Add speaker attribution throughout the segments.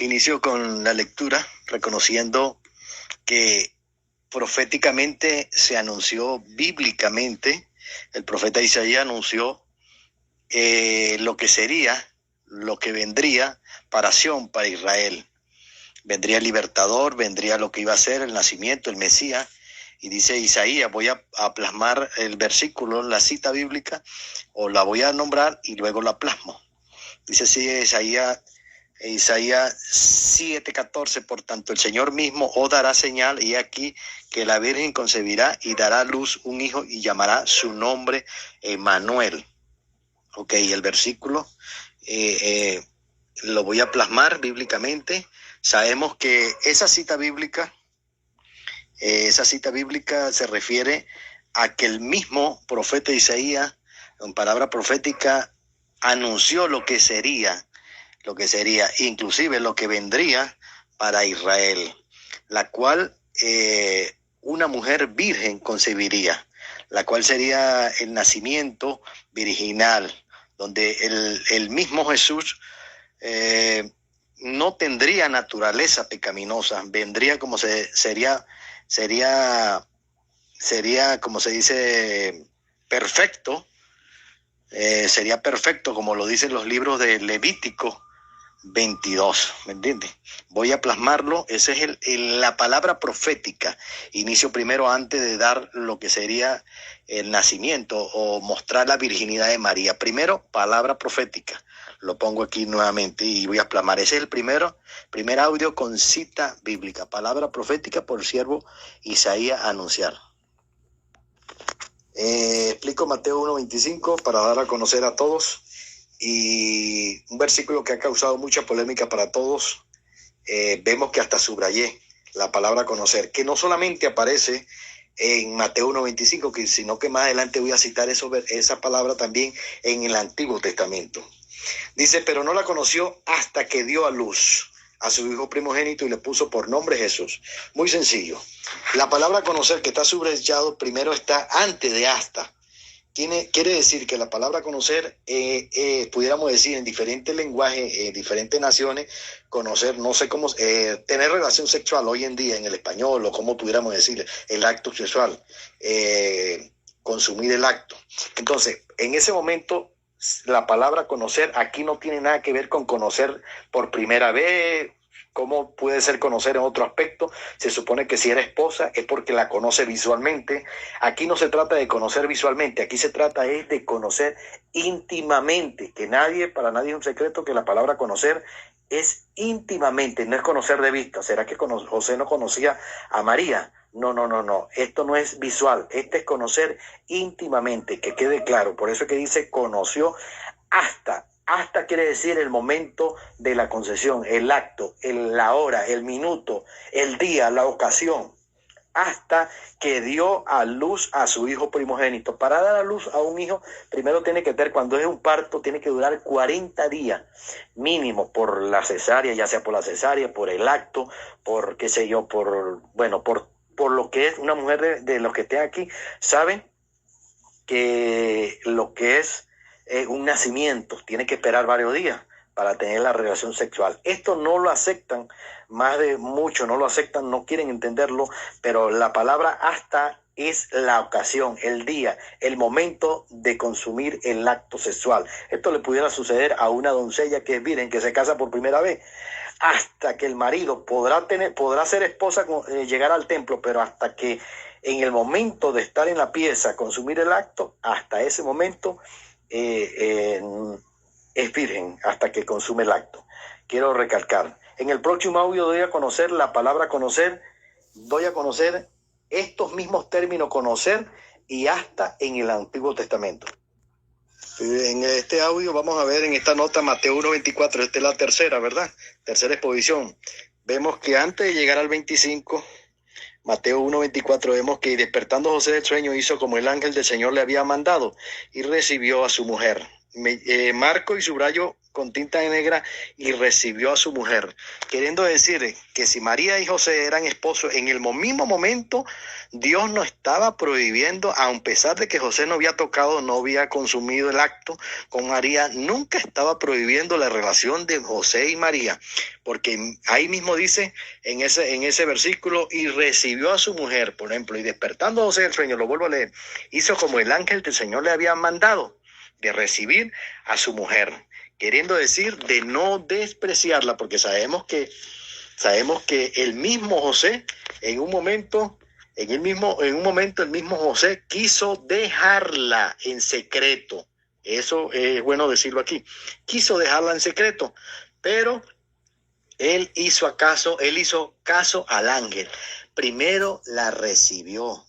Speaker 1: Inicio con la lectura, reconociendo que proféticamente se anunció bíblicamente, el profeta Isaías anunció lo que sería, lo que vendría para Sión, para Israel. Vendría el libertador, vendría lo que iba a ser el nacimiento, el Mesías. Y dice Isaías, voy a plasmar el versículo, la cita bíblica, o la voy a nombrar y luego la plasmo. Dice así Isaías 7:14, por tanto el Señor mismo os dará señal, y aquí que la Virgen concebirá y dará a luz un hijo y llamará su nombre Emmanuel. Ok, el versículo lo voy a plasmar bíblicamente. Sabemos que esa cita bíblica se refiere a que el mismo profeta Isaías, en palabra profética, anunció lo que sería, inclusive lo que vendría para Israel, la cual una mujer virgen concebiría, la cual sería el nacimiento virginal, donde el mismo Jesús no tendría naturaleza pecaminosa, vendría como sería como se dice, perfecto, sería perfecto, como lo dicen los libros de Levítico 22, ¿me entiendes? Voy a plasmarlo, esa es la palabra profética. Inicio primero antes de dar lo que sería el nacimiento o mostrar la virginidad de María. Primero, palabra profética. Lo pongo aquí nuevamente y voy a plasmar. Ese es el primer audio con cita bíblica. Palabra profética por siervo Isaías anunciar. Explico Mateo 1:25 para dar a conocer a todos. Y un versículo que ha causado mucha polémica para todos. Vemos que hasta subrayé la palabra conocer, que no solamente aparece en Mateo 1:25, sino que más adelante voy a citar esa palabra también en el Antiguo Testamento. Dice, pero no la conoció hasta que dio a luz a su hijo primogénito y le puso por nombre Jesús. Muy sencillo. La palabra conocer, que está subrayado, primero está antes de hasta. Quiere decir que la palabra conocer, pudiéramos decir en diferentes lenguajes, en diferentes naciones, conocer, no sé cómo, tener relación sexual hoy en día en el español, o como pudiéramos decir, el acto sexual, consumir el acto. Entonces, en ese momento, la palabra conocer aquí no tiene nada que ver con conocer por primera vez. ¿Cómo puede ser conocer en otro aspecto? Se supone que si era esposa es porque la conoce visualmente. Aquí no se trata de conocer visualmente, aquí se trata es de conocer íntimamente, que para nadie es un secreto que la palabra conocer es íntimamente, no es conocer de vista. ¿Será que José no conocía a María? No. Esto no es visual, esto es conocer íntimamente, que quede claro. Por eso es que dice conoció hasta. Hasta quiere decir el momento de la concepción, el acto, la hora, el minuto, el día, la ocasión. Hasta que dio a luz a su hijo primogénito. Para dar a luz a un hijo, primero tiene que tener, cuando es un parto, tiene que durar 40 días mínimo por la cesárea, ya sea por la cesárea, por el acto, por qué sé yo, por lo que es una mujer de los que estén aquí, saben que lo que es un nacimiento tiene que esperar varios días para tener la relación sexual. Esto no lo aceptan, más de muchos no lo aceptan, no quieren entenderlo, pero la palabra hasta es la ocasión, el día, el momento de consumir el acto sexual. Esto le pudiera suceder a una doncella que es virgen, que se casa por primera vez, hasta que el marido podrá ser esposa, llegar al templo, pero hasta que en el momento de estar en la pieza, consumir el acto, hasta ese momento es virgen hasta que consume el acto. Quiero recalcar, en el próximo audio doy a conocer la palabra conocer, doy a conocer estos mismos términos conocer y hasta en el Antiguo Testamento. En este audio vamos a ver en esta nota Mateo 1:24, esta es la tercera, ¿verdad? Tercera exposición. Vemos que antes de llegar al 25, Mateo 1:24, vemos que despertando José del sueño hizo como el ángel del Señor le había mandado y recibió a su mujer. Marco y subrayo con tinta negra y recibió a su mujer, queriendo decir que si María y José eran esposos, en el mismo momento Dios no estaba prohibiendo, a pesar de que José no había tocado, no había consumido el acto con María, nunca estaba prohibiendo la relación de José y María, porque ahí mismo dice en ese versículo, y recibió a su mujer, por ejemplo, y despertando José del sueño, lo vuelvo a leer, hizo como el ángel del Señor le había mandado, de recibir a su mujer, queriendo decir de no despreciarla, porque sabemos que el mismo José, en un momento, el mismo José quiso dejarla en secreto. Eso es bueno decirlo aquí. Quiso dejarla en secreto, pero él hizo caso al ángel. Primero la recibió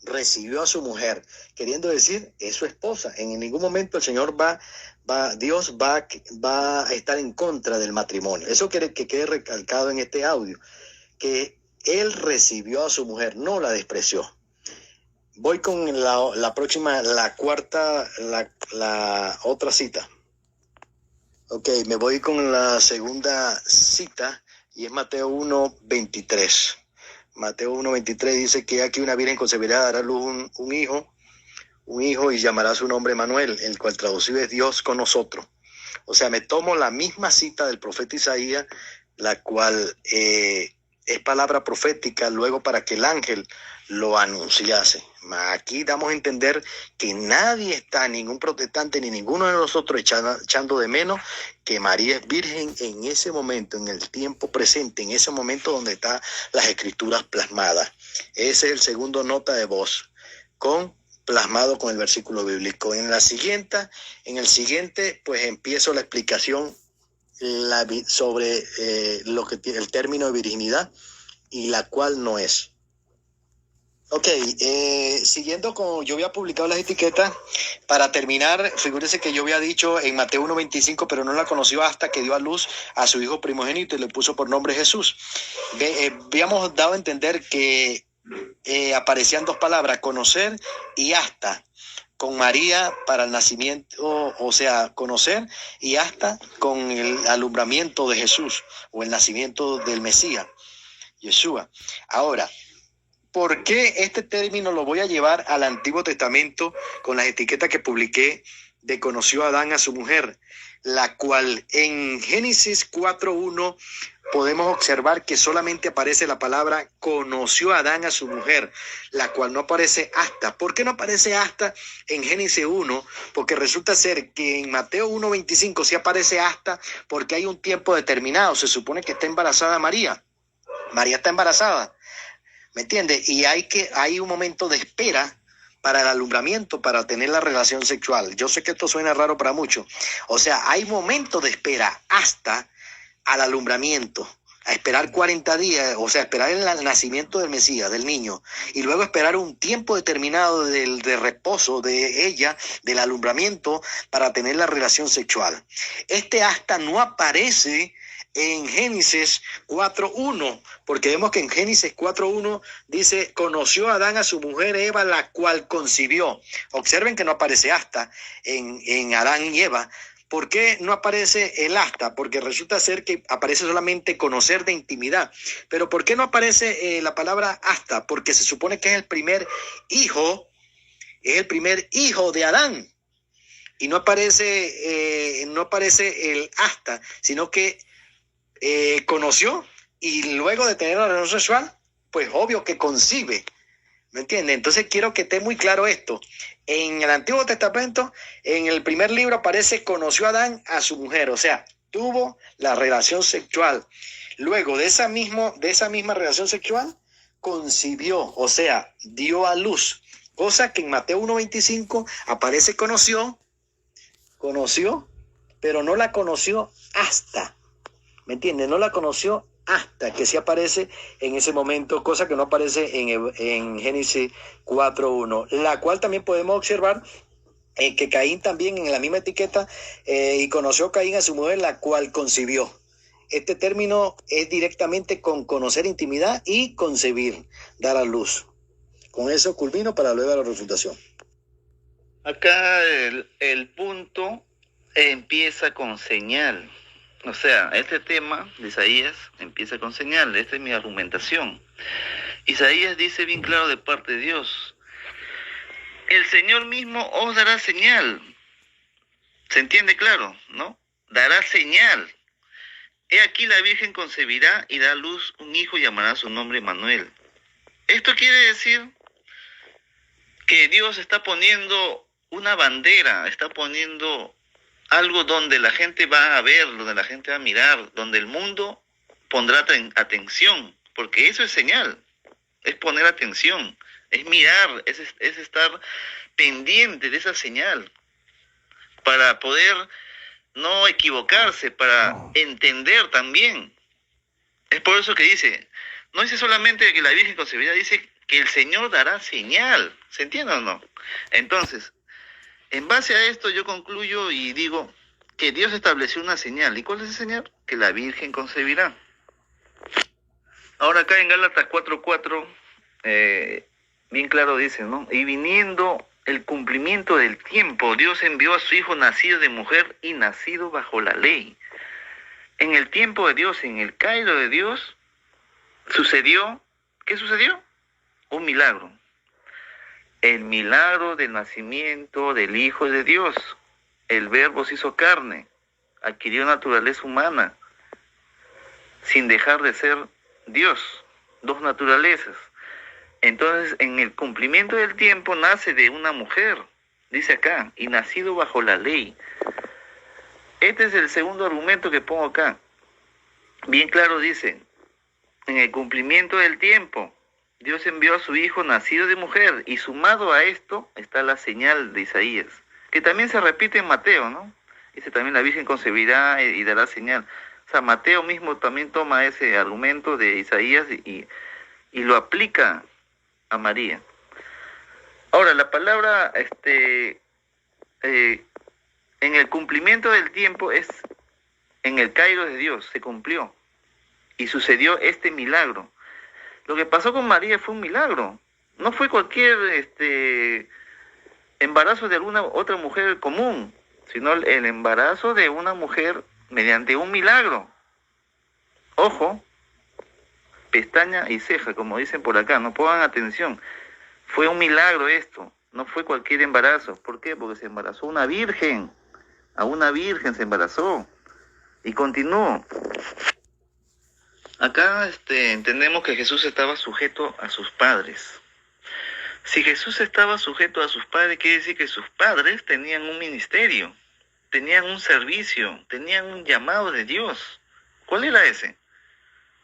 Speaker 1: a su mujer, queriendo decir, es su esposa. En ningún momento el Señor Dios va a estar en contra del matrimonio. Eso quiere que quede recalcado en este audio, que él recibió a su mujer, no la despreció. Voy con la próxima, la cuarta, la otra cita. Ok, me voy con la segunda cita y es Mateo 1:23. Mateo 1:23 dice que aquí una virgen concebirá, dará a luz un hijo y llamará su nombre Manuel, el cual traducido es Dios con nosotros. O sea, me tomo la misma cita del profeta Isaías, la cual es palabra profética luego para que el ángel lo anunciase. Aquí damos a entender que nadie está, ningún protestante ni ninguno de nosotros echando de menos que María es virgen en ese momento, en el tiempo presente, en ese momento donde están las escrituras plasmadas. Ese es el segundo nota de voz, plasmado con el versículo bíblico. En el siguiente, pues empiezo la explicación sobre lo que tiene el término de virginidad y la cual no es. Ok, siguiendo con, yo había publicado las etiquetas. Para terminar, figúrese que yo había dicho en Mateo 1:25, pero no la conoció hasta que dio a luz a su hijo primogénito y le puso por nombre Jesús. Habíamos dado a entender que aparecían dos palabras, conocer y hasta, con María para el nacimiento, o sea, conocer, y hasta con el alumbramiento de Jesús o el nacimiento del Mesías, Yeshua. Ahora, ¿por qué este término lo voy a llevar al Antiguo Testamento con las etiquetas que publiqué de conoció a Adán a su mujer? La cual en Génesis 4:1 podemos observar que solamente aparece la palabra conoció a Adán a su mujer, la cual no aparece hasta. ¿Por qué no aparece hasta en Génesis 1? Porque resulta ser que en Mateo 1:25 sí aparece hasta, porque hay un tiempo determinado. Se supone que está embarazada María. María está embarazada, ¿me entiendes? Y hay un momento de espera para el alumbramiento, para tener la relación sexual. Yo sé que esto suena raro para muchos. O sea, hay momento de espera hasta al alumbramiento, a esperar 40 días, o sea, esperar el nacimiento del Mesías, del niño, y luego esperar un tiempo determinado de reposo de ella, del alumbramiento, para tener la relación sexual. Este hasta no aparece en Génesis 4:1, porque vemos que en Génesis 4:1 dice, conoció a Adán a su mujer Eva, la cual concibió. Observen que no aparece hasta en Adán y Eva. ¿Por qué no aparece el hasta? Porque resulta ser que aparece solamente conocer de intimidad. Pero ¿por qué no aparece la palabra hasta? Porque se supone que es el primer hijo de Adán. Y no aparece el hasta, sino que conoció y luego de tener una relación sexual, pues obvio que concibe. ¿Me entiendes? Entonces quiero que esté muy claro esto. En el Antiguo Testamento, en el primer libro aparece conoció a Adán a su mujer, o sea, tuvo la relación sexual. Luego de esa misma relación sexual, concibió, o sea, dio a luz. Cosa que en Mateo 1:25 aparece conoció, pero no la conoció hasta. ¿Me entiendes? No la conoció hasta que sí aparece en ese momento, cosa que no aparece en Génesis 4:1, la cual también podemos observar que Caín también en la misma etiqueta, y conoció Caín a su mujer, la cual concibió. Este término es directamente con conocer intimidad y concebir, dar a luz. Con eso culmino para luego la refutación.
Speaker 2: Acá el punto empieza con señal. O sea, este tema de Isaías empieza con señal. Esta es mi argumentación. Isaías dice bien claro de parte de Dios: el Señor mismo os dará señal. ¿Se entiende claro, no? Dará señal. He aquí la Virgen concebirá y dará a luz un hijo y llamará su nombre Manuel. Esto quiere decir que Dios está poniendo una bandera, está poniendo algo donde la gente va a ver, donde la gente va a mirar, donde el mundo pondrá atención, porque eso es señal, es poner atención, es mirar, es estar pendiente de esa señal, para poder no equivocarse, para entender también. Es por eso que dice, no dice solamente que la Virgen concebirá, dice que el Señor dará señal. ¿Se entiende o no? Entonces, en base a esto yo concluyo y digo que Dios estableció una señal. ¿Y cuál es esa señal? Que la Virgen concebirá. Ahora acá en Gálatas 4:4, bien claro dice, ¿no? Y viniendo el cumplimiento del tiempo, Dios envió a su Hijo nacido de mujer y nacido bajo la ley. En el tiempo de Dios, en el Cairo de Dios, sucedió, ¿qué sucedió? Un milagro. El milagro del nacimiento del Hijo de Dios. El Verbo se hizo carne, adquirió naturaleza humana, sin dejar de ser Dios, dos naturalezas. Entonces, en el cumplimiento del tiempo nace de una mujer, dice acá, y nacido bajo la ley. Este es el segundo argumento que pongo acá. Bien claro dice, en el cumplimiento del tiempo, Dios envió a su Hijo nacido de mujer, y sumado a esto está la señal de Isaías, que también se repite en Mateo, ¿no? Dice también la Virgen concebirá y dará señal. O sea, Mateo mismo también toma ese argumento de Isaías y lo aplica a María. Ahora, la palabra en el cumplimiento del tiempo es en el Cairo de Dios, se cumplió y sucedió este milagro. Lo que pasó con María fue un milagro, no fue cualquier embarazo de alguna otra mujer común, sino el embarazo de una mujer mediante un milagro. Ojo, pestaña y ceja, como dicen por acá, no pongan atención. Fue un milagro esto, no fue cualquier embarazo. ¿Por qué? Porque se embarazó una virgen, a una virgen se embarazó. Y continuó. Acá entendemos que Jesús estaba sujeto a sus padres. Si Jesús estaba sujeto a sus padres, quiere decir que sus padres tenían un ministerio, tenían un servicio, tenían un llamado de Dios. ¿Cuál era ese?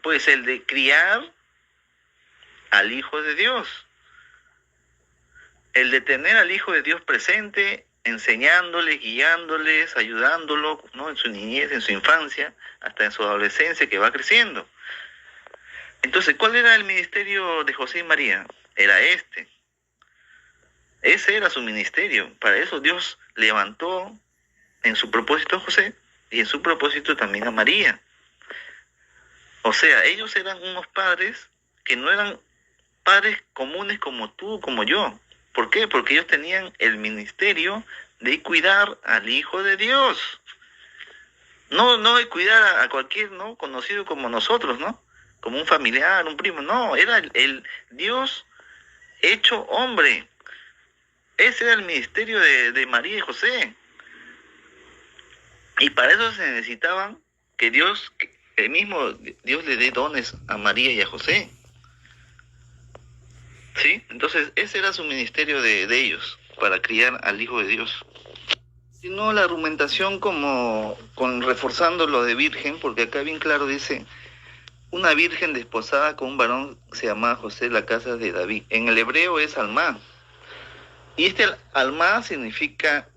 Speaker 2: Pues el de criar al Hijo de Dios. El de tener al Hijo de Dios presente, enseñándoles, guiándoles, ayudándolo, ¿no? En su niñez, en su infancia, hasta en su adolescencia que va creciendo. Entonces, ¿cuál era el ministerio de José y María? Era este. Ese era su ministerio. Para eso Dios levantó en su propósito a José y en su propósito también a María. O sea, ellos eran unos padres que no eran padres comunes como tú, como yo. ¿Por qué? Porque ellos tenían el ministerio de cuidar al Hijo de Dios. No de cuidar a cualquier, ¿no?, conocido como nosotros, ¿no? Como un familiar, un primo. No, era el Dios hecho hombre. Ese era el ministerio de María y José. Y para eso se necesitaban que Dios, el mismo Dios le dé dones a María y a José. ¿Sí? Entonces ese era su ministerio de ellos, para criar al Hijo de Dios. Si no, la argumentación reforzando lo de virgen, porque acá bien claro dice, una virgen desposada con un varón se llamaba José, la casa de David. En el hebreo es Alma. Y Alma significa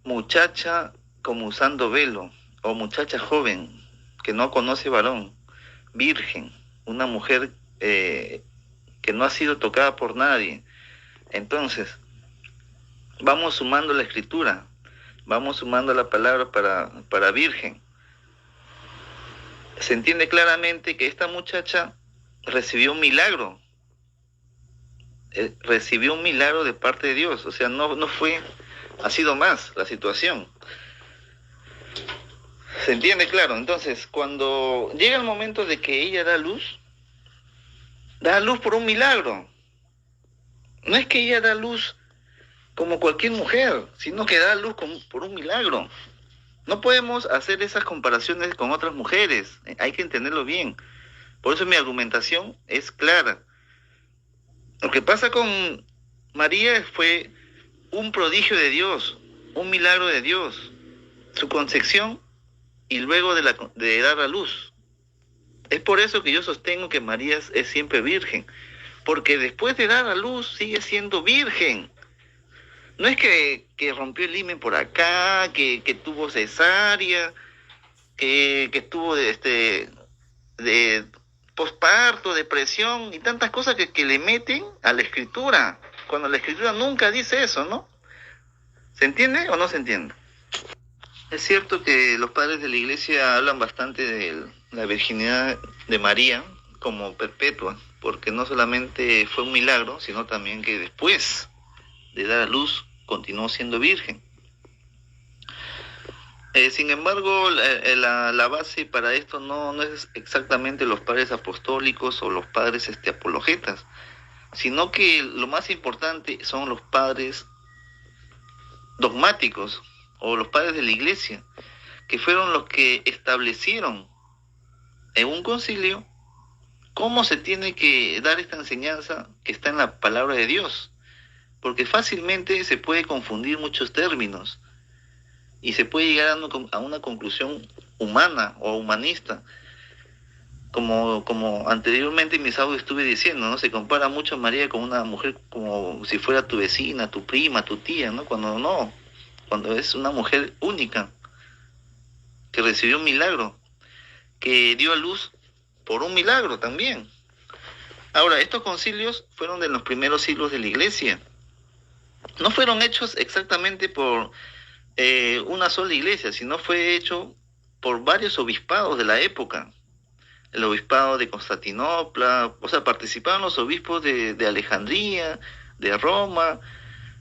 Speaker 2: muchacha como usando velo, o muchacha joven, que no conoce varón, virgen, una mujer que no ha sido tocada por nadie. Entonces, vamos sumando la escritura, vamos sumando la palabra para virgen. Se entiende claramente que esta muchacha recibió un milagro, de parte de Dios. O sea, no ha sido más la situación. ¿Se entiende? Claro. Entonces, cuando llega el momento de que ella da luz por un milagro. No es que ella da luz como cualquier mujer, sino que da luz por un milagro. No podemos hacer esas comparaciones con otras mujeres, hay que entenderlo bien. Por eso mi argumentación es clara. Lo que pasa con María fue un prodigio de Dios, un milagro de Dios, su concepción y luego de dar a luz. Es por eso que yo sostengo que María es siempre virgen, porque después de dar a luz sigue siendo virgen. No es que rompió el himen por acá, que tuvo cesárea, que tuvo de posparto, depresión y tantas cosas que le meten a la escritura, cuando la escritura nunca dice eso, ¿no? ¿Se entiende o no se entiende? Es cierto que los padres de la iglesia hablan bastante de la virginidad de María como perpetua, porque no solamente fue un milagro, sino también que después de dar a luz continuó siendo virgen. Sin embargo, la base para esto no es exactamente los padres apostólicos o los padres apologetas, sino que lo más importante son los padres dogmáticos o los padres de la iglesia, que fueron los que establecieron en un concilio cómo se tiene que dar esta enseñanza que está en la palabra de Dios, porque fácilmente se puede confundir muchos términos y se puede llegar a una conclusión humana o humanista, como anteriormente en mis audios estuve diciendo, ¿no? Se compara mucho a María con una mujer como si fuera tu vecina, tu prima, tu tía, ¿no? Cuando es una mujer única, que recibió un milagro, que dio a luz por un milagro también. Ahora, estos concilios fueron de los primeros siglos de la iglesia. No fueron hechos exactamente por una sola iglesia, sino fue hecho por varios obispados de la época. El obispado de Constantinopla, o sea, participaron los obispos de Alejandría, de Roma,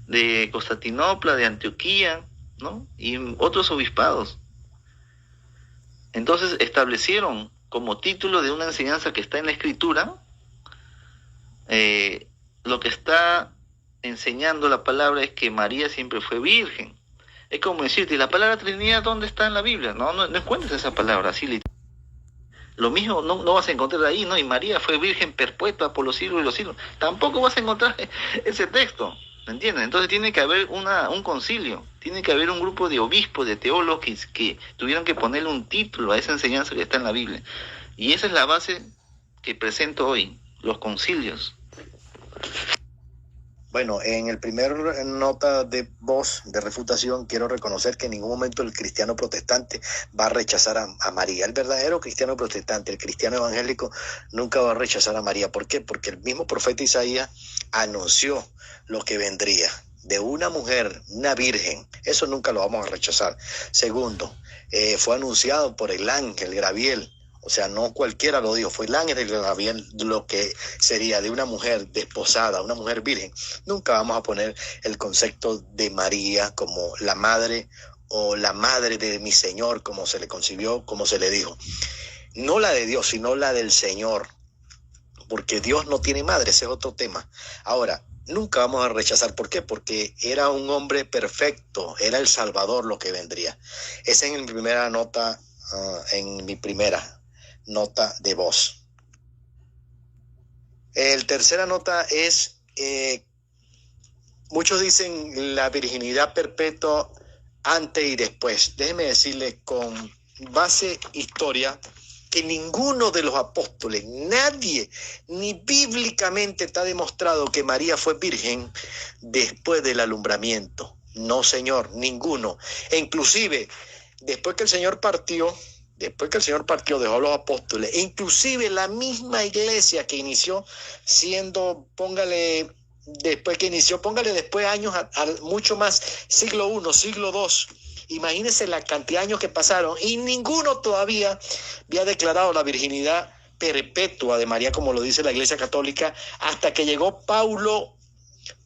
Speaker 2: de Constantinopla, de Antioquía, ¿no? Y otros obispados. Entonces establecieron como título de una enseñanza que está en la Escritura, lo que está enseñando la palabra es que María siempre fue virgen. Es como decirte, ¿la palabra Trinidad dónde está en la Biblia? No encuentras esa palabra así. Lo mismo no vas a encontrar ahí, ¿no? Y María fue virgen perpetua por los siglos de los siglos. Tampoco vas a encontrar ese texto, ¿me entiendes? Entonces tiene que haber un concilio, tiene que haber un grupo de obispos, de teólogos que tuvieron que ponerle un título a esa enseñanza que está en la Biblia. Y esa es la base que presento hoy, los concilios.
Speaker 1: Bueno, en el primer nota de voz de refutación quiero reconocer que en ningún momento el cristiano protestante va a rechazar a María. El verdadero cristiano protestante, el cristiano evangélico, nunca va a rechazar a María. ¿Por qué? Porque el mismo profeta Isaías anunció lo que vendría de una mujer, una virgen. Eso nunca lo vamos a rechazar. Segundo, fue anunciado por el ángel Gabriel. O sea, no cualquiera lo dijo, fue el ángel de Gabriel lo que sería de una mujer desposada, una mujer virgen. Nunca vamos a poner el concepto de María como la madre o la madre de mi Señor, como se le concibió, como se le dijo. No la de Dios, sino la del Señor, porque Dios no tiene madre, ese es otro tema. Ahora, nunca vamos a rechazar. ¿Por qué? Porque era un hombre perfecto, era el Salvador lo que vendría. Esa es en mi primera nota, nota de voz. El tercera nota es, muchos dicen la virginidad perpetua antes y después. Déjeme decirle con base historia que ninguno de los apóstoles, nadie, ni bíblicamente está demostrado que María fue virgen después del alumbramiento. No, señor, ninguno. E inclusive, después que el Señor partió, dejó a los apóstoles, e inclusive la misma iglesia que inició siendo, póngale después años, mucho más, siglo I, siglo II, imagínense la cantidad de años que pasaron, y ninguno todavía había declarado la virginidad perpetua de María, como lo dice la Iglesia Católica, hasta que llegó Paulo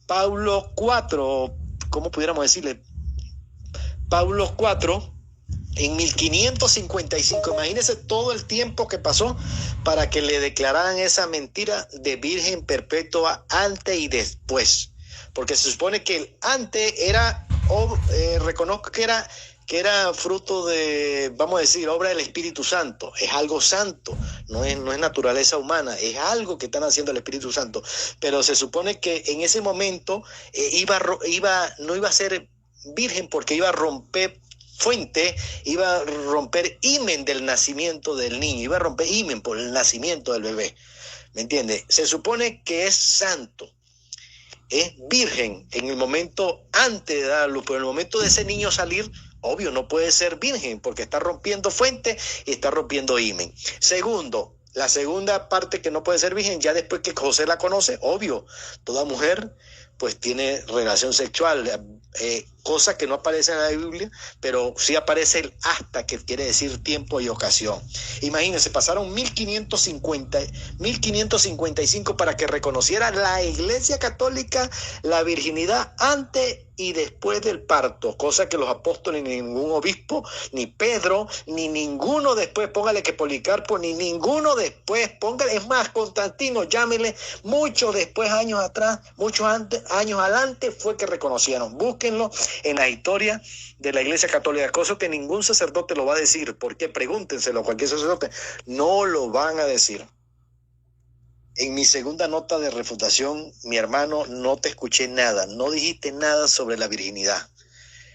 Speaker 1: IV, ¿cómo pudiéramos decirle? Paulo IV, En 1555, imagínense todo el tiempo que pasó para que le declararan esa mentira de virgen perpetua antes y después. Porque se supone que el antes era, reconozco que era fruto de, vamos a decir, obra del Espíritu Santo. Es algo santo, no es naturaleza humana, es algo que están haciendo el Espíritu Santo. Pero se supone que en ese momento no iba a ser virgen porque iba a romper fuente, iba a romper himen del nacimiento del niño, iba a romper himen por el nacimiento del bebé. ¿Me entiende? Se supone que es santo, es virgen en el momento antes de dar luz, pero en el momento de ese niño salir, obvio, no puede ser virgen porque está rompiendo fuente y está rompiendo himen. Segundo, la segunda parte que no puede ser virgen, ya después que José la conoce, obvio, toda mujer pues tiene relación sexual, cosa que no aparece en la Biblia, pero sí aparece el hasta, que quiere decir tiempo y ocasión. Imagínense, pasaron 1555 para que reconociera la Iglesia Católica la virginidad antes y después del parto, cosa que los apóstoles, ni ningún obispo, ni Pedro, ni ninguno después, póngale que Policarpo, ni ninguno después, póngale, es más, Constantino, llámele, muchos después, años atrás, muchos años adelante, fue que reconocieron. Búsquenlo en la historia de la Iglesia Católica, cosa que ningún sacerdote lo va a decir, porque pregúntenselo a cualquier sacerdote, no lo van a decir. En mi segunda nota de refutación, mi hermano, no te escuché nada, no dijiste nada sobre la virginidad.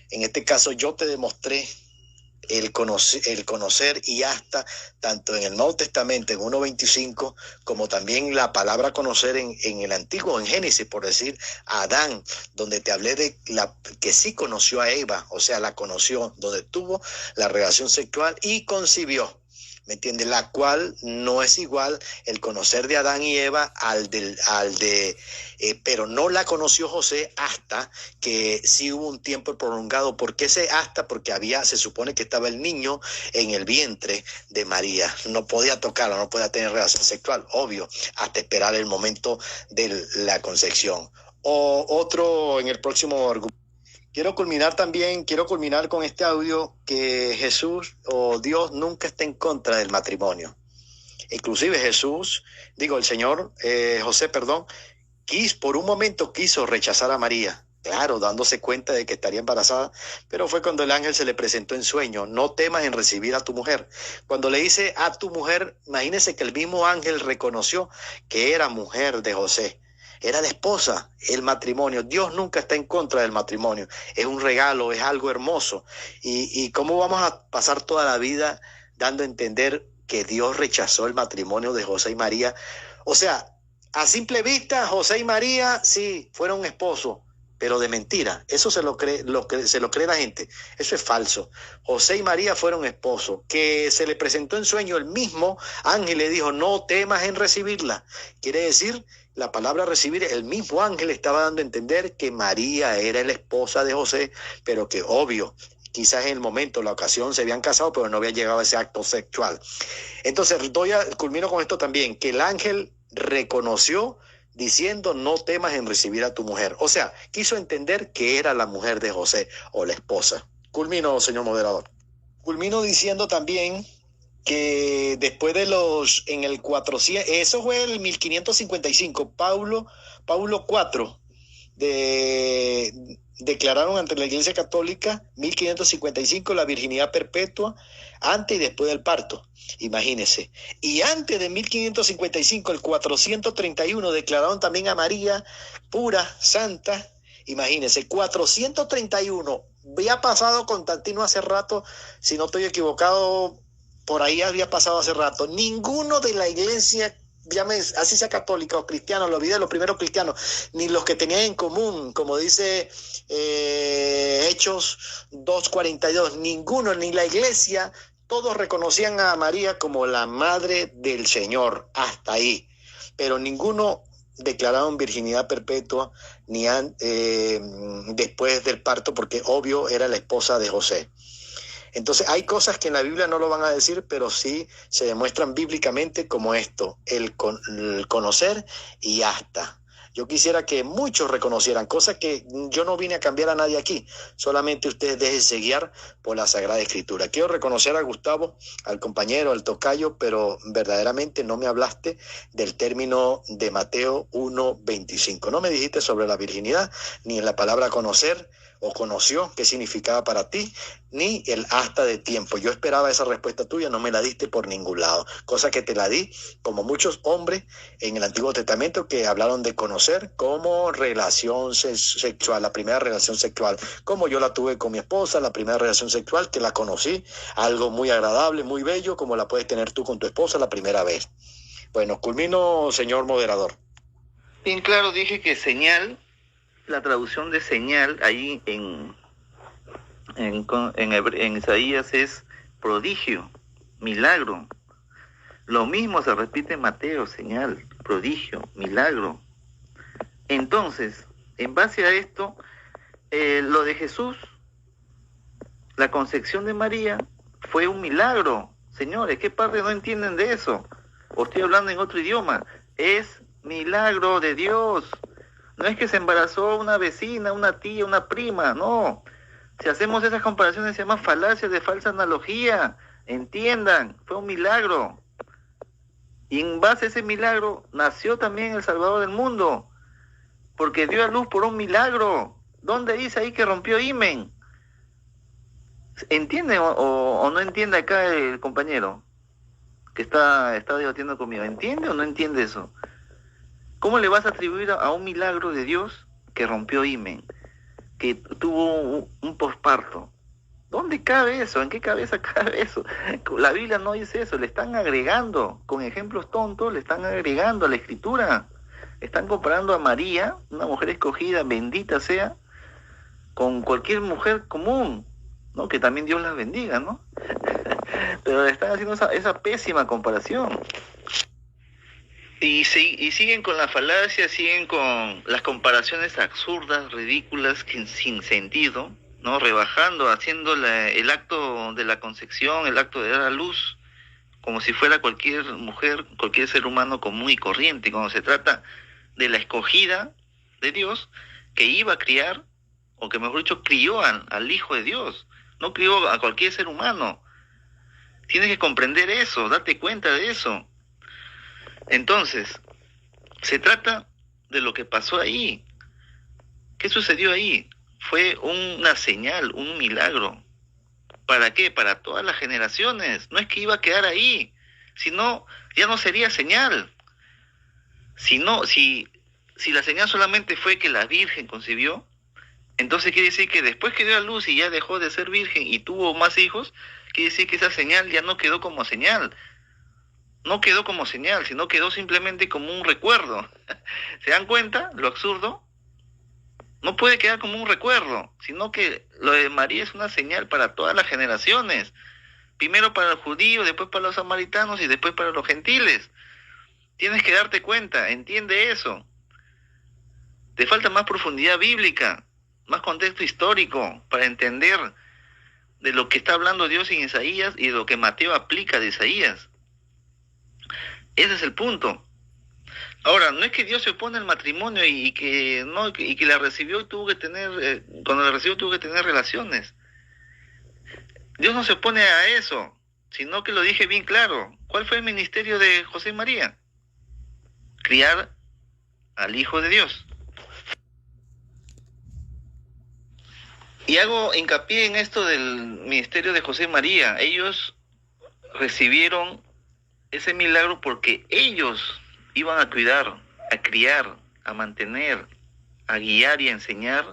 Speaker 1: En este caso yo te demostré el conocer y hasta, tanto en el Nuevo Testamento, en 1.25, como también la palabra conocer en el Antiguo, en Génesis, por decir, Adán, donde te hablé de que sí conoció a Eva, o sea, la conoció, donde tuvo la relación sexual y concibió. ¿Me entiendes? La cual no es igual el conocer de Adán y Eva pero no la conoció José hasta que sí hubo un tiempo prolongado. ¿Por qué hasta? Porque se supone que estaba el niño en el vientre de María. No podía tocarlo, no podía tener relación sexual, obvio, hasta esperar el momento de la concepción. O otro en el próximo argumento. Quiero culminar con este audio que Jesús o Dios nunca está en contra del matrimonio. Inclusive el Señor, José, por un momento quiso rechazar a María, claro, dándose cuenta de que estaría embarazada, pero fue cuando el ángel se le presentó en sueño: no temas en recibir a tu mujer. Cuando le dice a tu mujer, imagínense que el mismo ángel reconoció que era mujer de José. Era la esposa, el matrimonio. Dios nunca está en contra del matrimonio. Es un regalo, es algo hermoso. ¿Y cómo vamos a pasar toda la vida dando a entender que Dios rechazó el matrimonio de José y María? O sea, a simple vista, José y María sí fueron esposos, pero de mentira. Eso se lo cree la gente. Eso es falso. José y María fueron esposos. Que se le presentó en sueño el mismo ángel, le dijo: no temas en recibirla. Quiere decir, la palabra recibir, el mismo ángel estaba dando a entender que María era la esposa de José, pero que obvio, quizás en el momento, la ocasión, se habían casado, pero no había llegado a ese acto sexual. Entonces, culmino con esto también, que el ángel reconoció diciendo: no temas en recibir a tu mujer. O sea, quiso entender que era la mujer de José o la esposa. Culmino, señor moderador. Culmino diciendo también que después en el 400, eso fue el 1555, Paulo IV declararon ante la Iglesia Católica 1555 la virginidad perpetua antes y después del parto. Imagínense. Y antes de 1555, el 431, declararon también a María pura, santa. Imagínense, 431. Había pasado Constantino hace rato, si no estoy equivocado, por ahí había pasado hace rato. Ninguno de la Iglesia, así sea católica o cristiana, lo olvidé, los primeros cristianos, ni los que tenían en común, como dice Hechos 2:42, ninguno, ni la Iglesia, todos reconocían a María como la madre del Señor, hasta ahí, pero ninguno declararon virginidad perpetua ni después del parto, porque obvio era la esposa de José. Entonces hay cosas que en la Biblia no lo van a decir, pero sí se demuestran bíblicamente, como esto, el conocer y hasta. Yo quisiera que muchos reconocieran, cosa que yo no vine a cambiar a nadie aquí, solamente ustedes déjense guiar por la Sagrada Escritura. Quiero reconocer a Gustavo, al compañero, al tocayo, pero verdaderamente no me hablaste del término de Mateo 1:25. No me dijiste sobre la virginidad, ni en la palabra conocer o conoció, qué significaba para ti, ni el hasta de tiempo. Yo esperaba esa respuesta tuya, no me la diste por ningún lado, cosa que te la di como muchos hombres en el Antiguo Testamento que hablaron de conocer como relación sexual, la primera relación sexual, como yo la tuve con mi esposa, la primera relación sexual que la conocí, algo muy agradable, muy bello, como la puedes tener tú con tu esposa la primera vez. Bueno, culmino, señor moderador.
Speaker 2: Bien claro, dije que señal, la traducción de señal ahí en Isaías es prodigio, milagro. Lo mismo se repite en Mateo, señal, prodigio, milagro. Entonces, en base a esto, lo de Jesús, la concepción de María, fue un milagro. Señores, ¿qué parte no entienden de eso? O estoy hablando en otro idioma. Es milagro de Dios. No es que se embarazó una vecina, una tía, una prima, no. Si hacemos esas comparaciones se llama falacia de falsa analogía. Entiendan, fue un milagro. Y en base a ese milagro nació también el Salvador del mundo. Porque dio a luz por un milagro. ¿Dónde dice ahí que rompió himen? ¿Entiende o no entiende acá el compañero que está debatiendo conmigo? ¿Entiende o no entiende eso? ¿Cómo le vas a atribuir a un milagro de Dios que rompió himen, que tuvo un posparto? ¿Dónde cabe eso? ¿En qué cabeza cabe eso? La Biblia no dice eso, le están agregando, con ejemplos tontos, le están agregando a la Escritura. Están comparando a María, una mujer escogida, bendita sea, con cualquier mujer común, ¿no? Que también Dios las bendiga, ¿no? Pero le están haciendo esa pésima comparación. Y siguen con la falacia, siguen con las comparaciones absurdas, ridículas, sin sentido, ¿no? Rebajando, haciendo el acto de la concepción, el acto de dar a luz, como si fuera cualquier mujer, cualquier ser humano común y corriente, cuando se trata de la escogida de Dios, que iba a criar, o que mejor dicho, crió al Hijo de Dios, no crió a cualquier ser humano. Tienes que comprender eso, date cuenta de eso. Entonces, se trata de lo que pasó ahí. ¿Qué sucedió ahí? Fue una señal, un milagro. ¿Para qué? Para todas las generaciones. No es que iba a quedar ahí, sino ya no sería señal. Si la señal solamente fue que la Virgen concibió, entonces quiere decir que después que dio a luz y ya dejó de ser virgen y tuvo más hijos, quiere decir que esa señal ya no quedó como señal. No quedó como señal, sino quedó simplemente como un recuerdo. ¿Se dan cuenta lo absurdo? No puede quedar como un recuerdo, sino que lo de María es una señal para todas las generaciones. Primero para los judíos, después para los samaritanos y después para los gentiles. Tienes que darte cuenta, entiende eso. Te falta más profundidad bíblica, más contexto histórico para entender de lo que está hablando Dios en Isaías y de lo que Mateo aplica de Isaías. Ese es el punto. Ahora, no es que Dios se opone al matrimonio y que la recibió y tuvo que tener, cuando la recibió tuvo que tener relaciones. Dios no se opone a eso, sino que lo dije bien claro. ¿Cuál fue el ministerio de José y María? Criar al Hijo de Dios. Y hago hincapié en esto del ministerio de José y María. Ellos recibieron ese milagro porque ellos iban a cuidar, a criar, a mantener, a guiar y a enseñar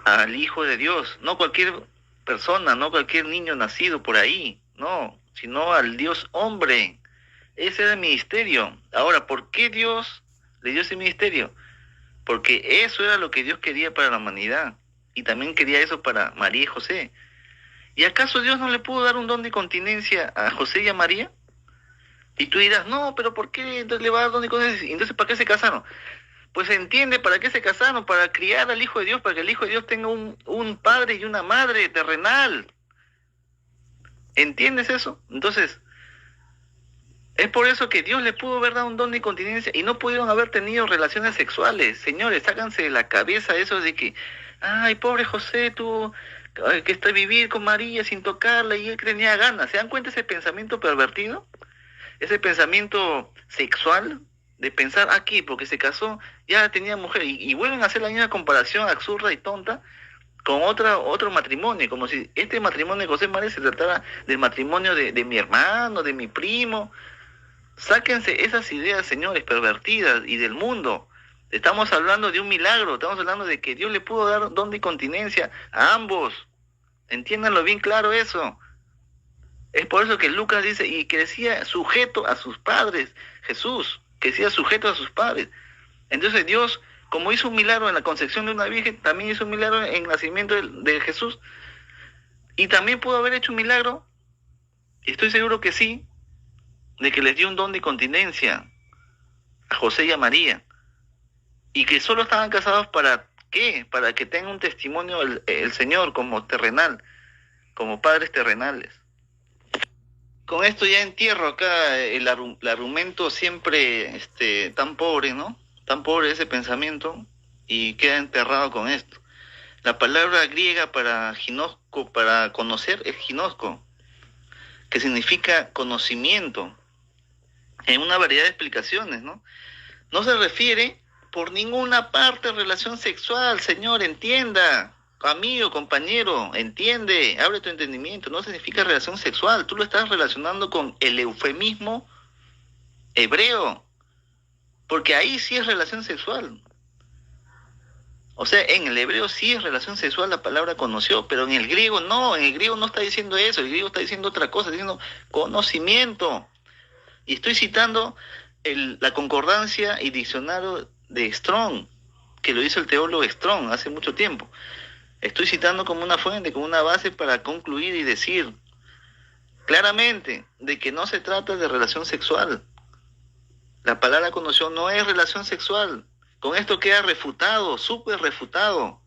Speaker 2: al Hijo de Dios. No cualquier persona, no cualquier niño nacido por ahí, no, sino al Dios hombre. Ese era el ministerio. Ahora, ¿por qué Dios le dio ese ministerio? Porque eso era lo que Dios quería para la humanidad. Y también quería eso para María y José. ¿Y acaso Dios no le pudo dar un don de continencia a José y a María? Y tú dirás, no, pero ¿por qué entonces le va a dar don de continencia? Entonces, ¿para qué se casaron? Pues entiende para qué se casaron, para criar al Hijo de Dios, para que el Hijo de Dios tenga un padre y una madre terrenal. ¿Entiendes eso? Entonces, Es por eso que Dios le pudo haber dado un don de incontinencia y no pudieron haber tenido relaciones sexuales. Señores, sácanse de la cabeza eso de que, ay, pobre José, tú que está a vivir con María sin tocarla y él tenía ganas. ¿Se dan cuenta ese pensamiento pervertido? Ese pensamiento sexual de pensar aquí, porque se casó, ya tenía mujer, y vuelven a hacer la misma comparación absurda y tonta con otro matrimonio, como si este matrimonio de José María se tratara del matrimonio de mi hermano, de mi primo. Sáquense esas ideas, señores, pervertidas y del mundo. Estamos hablando de un milagro, estamos hablando de que Dios le pudo dar don de continencia a ambos. Entiéndanlo bien claro eso. Es por eso que Lucas dice, y que decía sujeto a sus padres, Jesús, que decía sujeto a sus padres. Entonces Dios, como hizo un milagro en la concepción de una virgen, también hizo un milagro en el nacimiento de Jesús. Y también pudo haber hecho un milagro, y estoy seguro que sí, de que les dio un don de continencia a José y a María. Y que solo estaban casados ¿para qué? Para que tenga un testimonio el Señor como terrenal, como padres terrenales. Con esto ya entierro acá el argumento siempre tan pobre, ¿no? Tan pobre ese pensamiento, y queda enterrado con esto. La palabra griega para ginosco, para conocer, es ginosco, que significa conocimiento, en una variedad de explicaciones, ¿no? No se refiere por ninguna parte a relación sexual, señor, entienda. Amigo, compañero, entiende, abre tu entendimiento, no significa relación sexual, tú lo estás relacionando con el eufemismo hebreo, porque ahí sí es relación sexual. O sea, en el hebreo sí es relación sexual la palabra conoció, pero en el griego no está diciendo eso, el griego está diciendo otra cosa, está diciendo conocimiento. Y estoy citando la concordancia y diccionario de Strong, que lo hizo el teólogo Strong hace mucho tiempo. Estoy citando como una fuente, como una base para concluir y decir claramente de que no se trata de relación sexual. La palabra conoció no es relación sexual. Con esto queda refutado, súper refutado.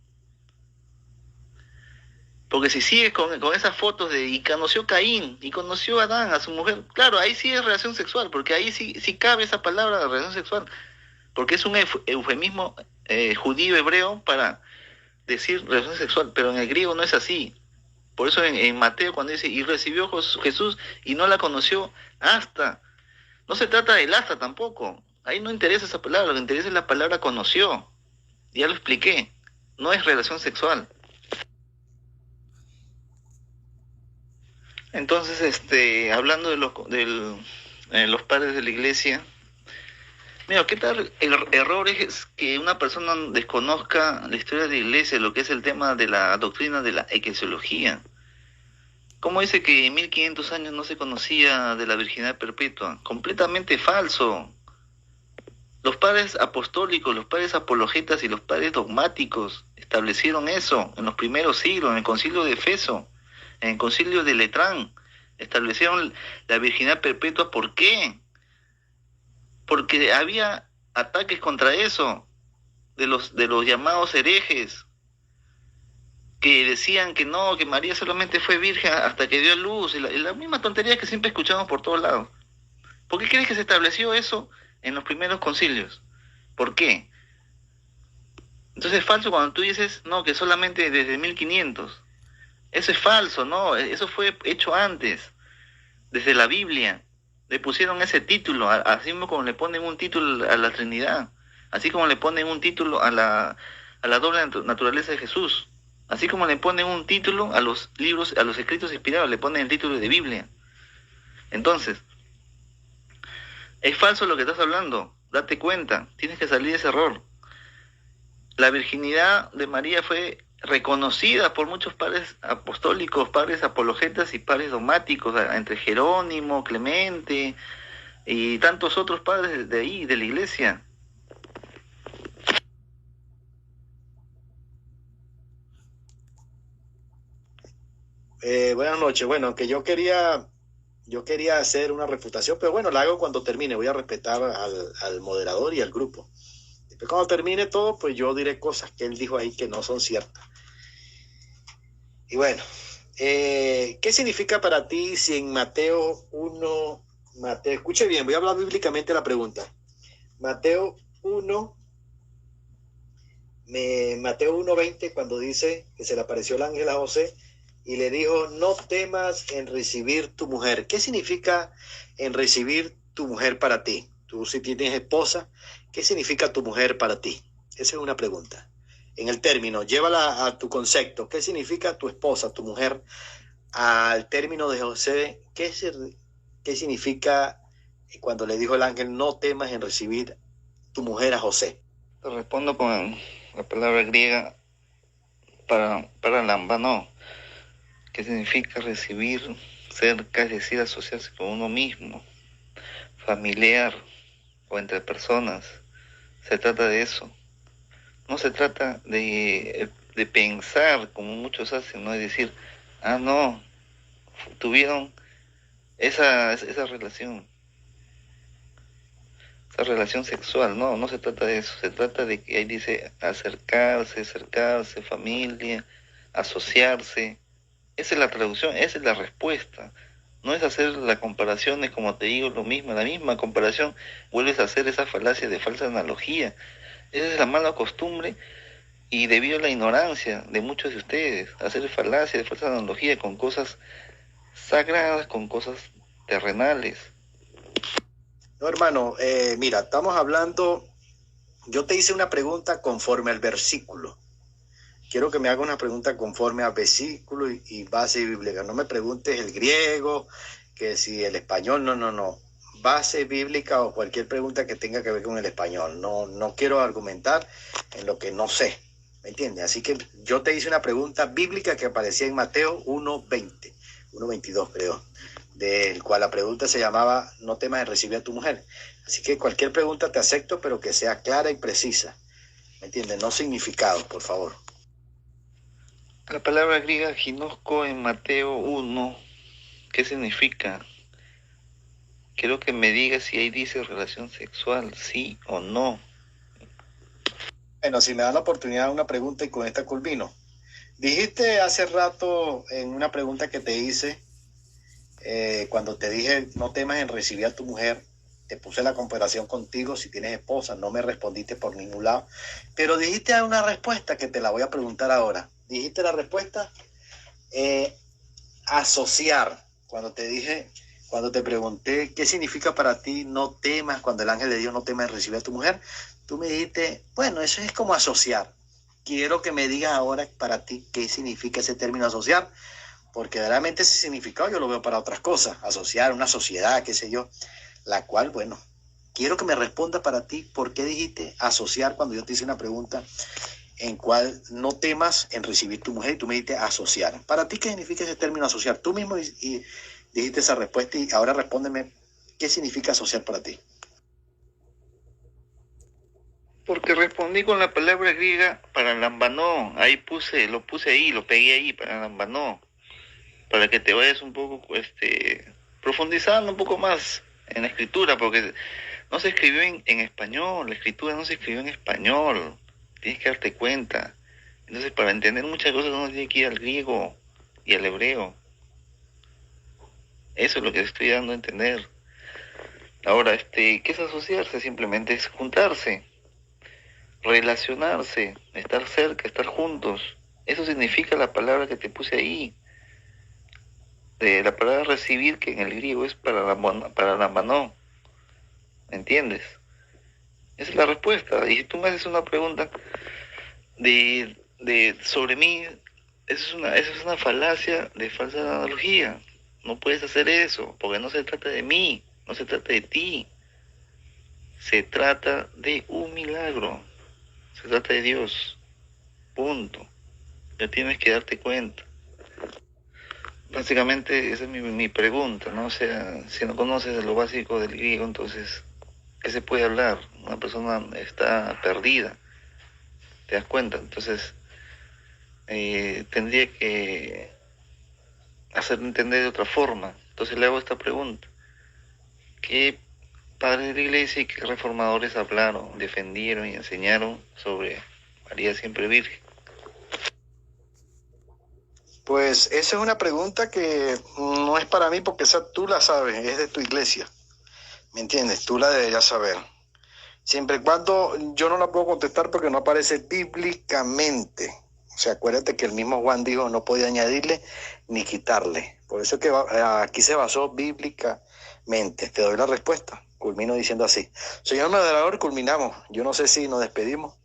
Speaker 2: Porque si sigues con esas fotos de y conoció Caín, y conoció a Adán, a su mujer, claro, ahí sí es relación sexual, porque ahí sí cabe esa palabra de relación sexual, porque es un eufemismo judío hebreo para decir relación sexual, pero en el griego no es así. Por eso en Mateo cuando dice, y recibió Jesús y no la conoció hasta, no se trata del hasta tampoco, ahí no interesa esa palabra, lo que interesa es la palabra conoció, ya lo expliqué, no es relación sexual. Entonces, hablando de los padres de la iglesia, mira, ¿qué tal el error es que una persona desconozca la historia de la iglesia, lo que es el tema de la doctrina de la eclesiología? ¿Cómo dice que en 1500 años no se conocía de la virginidad perpetua? Completamente falso. Los padres apostólicos, los padres apologetas y los padres dogmáticos establecieron eso en los primeros siglos, en el concilio de Efeso, en el concilio de Letrán, establecieron la virginidad perpetua. ¿Por qué? Porque había ataques contra eso, de los llamados herejes, que decían que no, que María solamente fue virgen hasta que dio luz, y la misma tontería que siempre escuchamos por todos lados. ¿Por qué crees que se estableció eso en los primeros concilios? ¿Por qué? Entonces es falso cuando tú dices, no, que solamente desde 1500. Eso es falso, no, eso fue hecho antes, desde la Biblia. Le pusieron ese título, así como le ponen un título a la Trinidad, así como le ponen un título a la doble naturaleza de Jesús, así como le ponen un título a los libros, a los escritos inspirados, le ponen el título de Biblia. Entonces, es falso lo que estás hablando, date cuenta, tienes que salir de ese error. La virginidad de María fue reconocida por muchos padres apostólicos, padres apologetas y padres dogmáticos, entre Jerónimo, Clemente y tantos otros padres de ahí, de la iglesia.
Speaker 1: Buenas noches. Bueno, que yo quería hacer una refutación, pero bueno, la hago cuando termine. Voy a respetar al moderador y al grupo. Después cuando termine todo, pues yo diré cosas que él dijo ahí que no son ciertas. Y bueno, ¿qué significa para ti si en Mateo 1, Mateo, escuche bien, voy a hablar bíblicamente la pregunta. Mateo 1, Mateo 1:20, cuando dice que se le apareció el ángel a José y le dijo, no temas en recibir tu mujer. ¿Qué significa en recibir tu mujer para ti? Tú si tienes esposa, ¿qué significa tu mujer para ti? Esa es una pregunta. En el término, llévala a tu concepto. ¿Qué significa tu esposa, tu mujer? Al término de José, ¿qué significa cuando le dijo el ángel, no temas en recibir tu mujer a José?
Speaker 2: Te respondo con la palabra griega para lambano, que significa recibir cerca, es decir, asociarse con uno mismo, familiar o entre personas. Se trata de eso. No se trata de pensar como muchos hacen, ¿no? Es decir, no, tuvieron esa relación sexual. No se trata de eso. Se trata de que ahí dice acercarse, familia, asociarse. Esa es la traducción, esa es la respuesta. No es hacer las comparaciones, como te digo, la misma comparación, vuelves a hacer esa falacia de falsa analogía. Esa es la mala costumbre y debido a la ignorancia de muchos de ustedes, hacer falacia de falsa analogía con cosas sagradas, con cosas terrenales.
Speaker 1: No, hermano, mira, estamos hablando, yo te hice una pregunta conforme al versículo. Quiero que me haga una pregunta conforme al versículo y base bíblica. No me preguntes el griego, que si el español, no. Base bíblica o cualquier pregunta que tenga que ver con el español. No quiero argumentar en lo que no sé. ¿Me entiendes? Así que yo te hice una pregunta bíblica que aparecía en Mateo 1:20, 1:22 creo, del cual la pregunta se llamaba, no temas en recibir a tu mujer. Así que cualquier pregunta te acepto, pero que sea clara y precisa. ¿Me entiendes? No significados, por favor.
Speaker 2: La palabra griega ginosco en Mateo 1, ¿qué significa? Quiero que me digas si ahí dice relación sexual, sí o no.
Speaker 1: Bueno, si me dan la oportunidad de una pregunta y con esta culmino. Dijiste hace rato en una pregunta que te hice, cuando te dije no temas en recibir a tu mujer, te puse la comparación contigo si tienes esposa, no me respondiste por ningún lado, pero dijiste una respuesta que te la voy a preguntar ahora. Dijiste la respuesta, asociar, cuando te pregunté qué significa para ti no temas, cuando el ángel de Dios no temas en recibir a tu mujer, tú me dijiste, bueno, eso es como asociar. Quiero que me digas ahora para ti qué significa ese término asociar, porque realmente ese significado yo lo veo para otras cosas, asociar una sociedad, qué sé yo, la cual, bueno, quiero que me responda para ti por qué dijiste asociar cuando yo te hice una pregunta en cual no temas en recibir tu mujer y tú me dijiste asociar. Para ti, ¿qué significa ese término asociar? Tú mismo y dijiste esa respuesta y ahora respóndeme, ¿qué significa asociar para ti?
Speaker 2: Porque respondí con la palabra griega para lambanó. Lo puse ahí, lo pegué ahí para lambanó. Para que te vayas un poco, profundizando un poco más en la escritura, porque no se escribió en español, la escritura no se escribió en español. Tienes que darte cuenta. Entonces, para entender muchas cosas uno tiene que ir al griego y al hebreo. Eso es lo que estoy dando a entender. Ahora, ¿qué es asociarse? Simplemente es juntarse, relacionarse, estar cerca, estar juntos. Eso significa la palabra que te puse ahí. De la palabra recibir, que en el griego es para lambanó. ¿Me entiendes? Esa es la respuesta. Y si tú me haces una pregunta sobre mí, eso es una falacia de falsa analogía. No puedes hacer eso, porque no se trata de mí, no se trata de ti. Se trata de un milagro. Se trata de Dios. Punto. Ya tienes que darte cuenta. Básicamente esa es mi pregunta, ¿no? O sea, si no conoces lo básico del griego, entonces, ¿qué se puede hablar? Una persona está perdida. ¿Te das cuenta? Entonces, tendría que hacer entender de otra forma. Entonces le hago esta pregunta. ¿Qué padres de la iglesia y qué reformadores hablaron, defendieron y enseñaron sobre María siempre Virgen?
Speaker 1: Pues esa es una pregunta que no es para mí porque esa tú la sabes, es de tu iglesia. ¿Me entiendes? Tú la deberías saber. Siempre y cuando yo no la puedo contestar porque no aparece bíblicamente. O sea, acuérdate que el mismo Juan dijo no podía añadirle ni quitarle. Por eso es que aquí se basó bíblicamente. Te doy la respuesta. Culmino diciendo así. Señor moderador, culminamos. Yo no sé si nos despedimos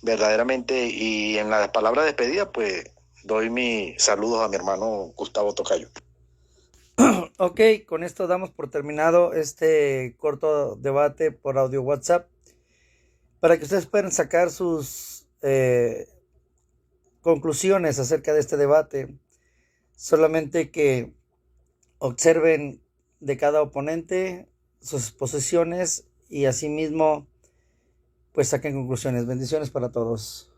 Speaker 1: verdaderamente. Y en la palabra de despedida, pues doy mis saludos a mi hermano Gustavo Tocayo.
Speaker 3: Ok, con esto damos por terminado este corto debate por audio WhatsApp para que ustedes puedan sacar sus conclusiones acerca de este debate. Solamente que observen de cada oponente sus posiciones y asimismo pues saquen conclusiones. Bendiciones para todos.